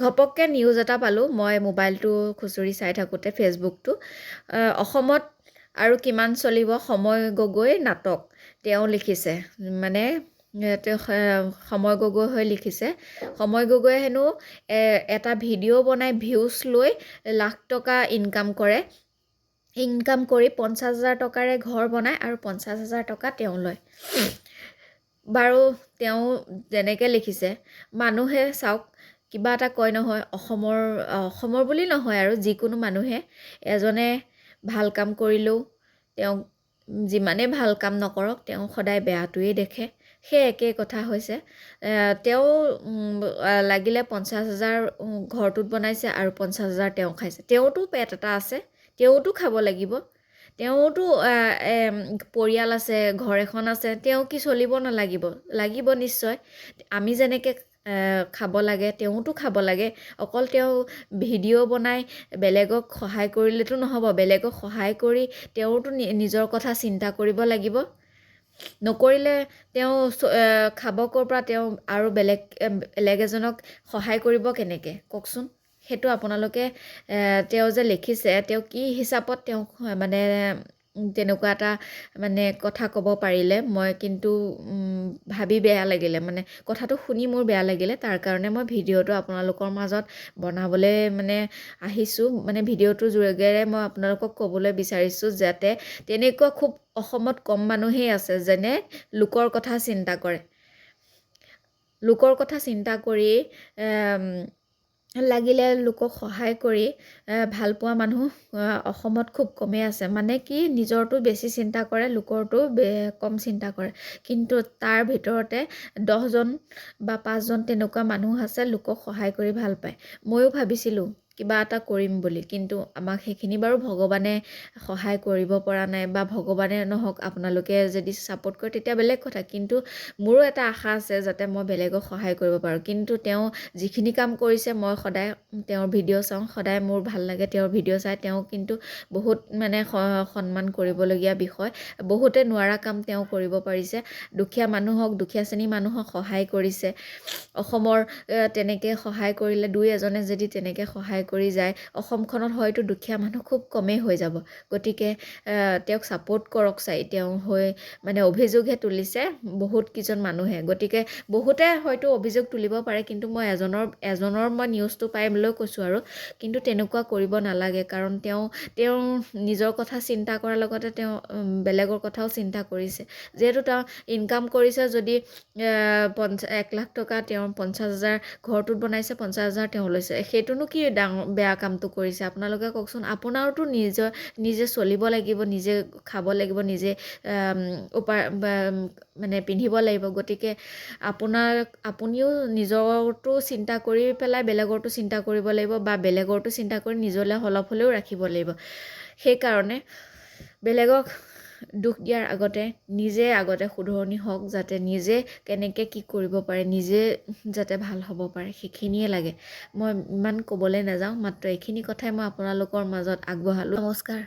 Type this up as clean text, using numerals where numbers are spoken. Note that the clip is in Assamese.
ঘপককৈ নিউজ এটা পালোঁ মই মোবাইলটো খুচৰি চাই থাকোঁতে ফেচবুকটো অসমত আৰু কিমান চলিব সময় গগৈ নাটক তেওঁ লিখিছে মানে তেওঁ সময় গগৈ হৈ লিখিছে সময় গগৈয়ে হেনো এটা ভিডিঅ' বনাই ভিউজ লৈ লাখ টকা ইনকাম কৰি 50,000 টকাৰে ঘৰ বনায় আৰু 50,000 টকা তেওঁ লয় বাৰু তেওঁ যেনেকৈ লিখিছে মানুহে চাওক কিবা এটা কয় নহয় অসমৰ বুলি নহয় আৰু যিকোনো মানুহে এজনে ভাল কাম কৰিলেও তেওঁ যিমানে ভাল কাম নকৰক তেওঁ সদায় বেয়াটোৱেই দেখে সেই একেই কথা হৈছে তেওঁ লাগিলে 50,000 ঘৰটোত বনাইছে আৰু 50,000 তেওঁ খাইছে তেওঁতো পেট এটা আছে তেওঁতো খাব লাগিব তেওঁতো পৰিয়াল আছে ঘৰ এখন আছে তেওঁ কি চলিব লাগিব নিশ্চয় আমি যেনেকৈ খাব লাগে তেওঁতো খাব লাগে অকল তেওঁ ভিডিঅ' বনাই বেলেগক সহায় কৰিলেতো নহ'ব বেলেগক সহায় কৰি তেওঁতো নিজৰ কথা চিন্তা কৰিব লাগিব নকৰিলে তেওঁ খাব ক'ৰ পৰা তেওঁ আৰু বেলেগ এজনক সহায় কৰিব কেনেকৈ কওকচোন সেইটো আপোনালোকে তেওঁ যে লিখিছে তেওঁ কি হিচাপত তেওঁ মানে তেনেকুৱা এটা মানে কথা ক'ব পাৰিলে মই কিন্তু ভাবি বেয়া লাগিলে মানে কথাটো শুনি মোৰ বেয়া লাগিলে তাৰ কাৰণে মই ভিডিঅ'টো আপোনালোকৰ মাজত বনাবলৈ মানে আহিছোঁ মানে ভিডিঅ'টোৰ যোগেৰে মই আপোনালোকক ক'বলৈ বিচাৰিছোঁ যাতে তেনেকুৱা খুব অসমত কম মানুহেই আছে যেনে লোকৰ কথা চিন্তা কৰি লাগিলে লোকক সহায় কৰি ভাল পোৱা মানুহ অসমত খুব কমেই আছে মানে কি নিজৰটো বেছি চিন্তা কৰে লোকৰটো কম চিন্তা কৰে কিন্তু তাৰ ভিতৰতে 10জন বা 5জন তেনেকুৱা মানুহ আছে লোকক সহায় কৰি ভাল পায় ময়ো ভাবিছিলোঁ কিবা এটা কৰিম বুলি কিন্তু আমাক সেইখিনি বাৰু ভগৱানে সহায় কৰিব পৰা নাই বা ভগৱানে নহওক আপোনালোকে যদি ছাপোৰ্ট কৰে তেতিয়া বেলেগ কথা কিন্তু মোৰো এটা আশা আছে যাতে মই বেলেগক সহায় কৰিব পাৰোঁ কিন্তু তেওঁ যিখিনি কাম কৰিছে মই সদায় তেওঁৰ ভিডিঅ' চাওঁ সদায় মোৰ ভাল লাগে তেওঁৰ ভিডিঅ' চাই তেওঁ কিন্তু বহুত মানে সন্মান কৰিবলগীয়া বিষয় বহুতে নোৱাৰা কাম তেওঁ কৰিব পাৰিছে দুখীয়া শ্ৰেণীৰ মানুহক সহায় কৰিছে অসমৰ তেনেকৈ সহায় কৰিলে দুই এজনে যদি তেনেকৈ সহায় কৰি যায় অসমখনত হয়তো দুখীয়া মানুহ খুব কমেই হৈ যাব গতিকে তেওঁক ছাপোৰ্ট কৰক চাই তেওঁ হৈ মানে অভিযোগহে তুলিছে বহুতকেইজন মানুহে গতিকে বহুতে হয়তো অভিযোগ তুলিব পাৰে কিন্তু মই এজনৰ মই নিউজটো পাই লৈ কৈছোঁ আৰু কিন্তু তেনেকুৱা কৰিব নালাগে কাৰণ তেওঁ নিজৰ কথা চিন্তা কৰাৰ লগতে তেওঁ বেলেগৰ কথাও চিন্তা কৰিছে যিহেতু তেওঁ ইনকাম কৰিছে যদি 1 লাখ টকা তেওঁ 50,000 ঘৰটোত বনাইছে 50,000 তেওঁ লৈছে সেইটোনো কি ডাঙৰ বেয়া কামটো কৰিছে আপোনালোকে কওকচোন আপোনাৰতো নিজে চলিব লাগিব নিজে খাব লাগিব নিজে মানে পিন্ধিব লাগিব গতিকে আপুনিও নিজৰটো চিন্তা কৰি পেলাই বেলেগৰটো চিন্তা কৰিব লাগিব বা বেলেগৰটো চিন্তা কৰি নিজলৈ অলপ হ'লেও ৰাখিব লাগিব সেইকাৰণে বেলেগক দুখ দিয়াৰ আগতে নিজে শুধৰণি হওক যাতে নিজে কেনেকৈ কি কৰিব পাৰে নিজে যাতে ভাল হ'ব পাৰে সেইখিনিয়ে লাগে মই ইমান ক'বলৈ নাযাওঁ মাত্ৰ এইখিনি কথাই মই আপোনালোকৰ মাজত আগবঢ়ালোঁ নমস্কাৰ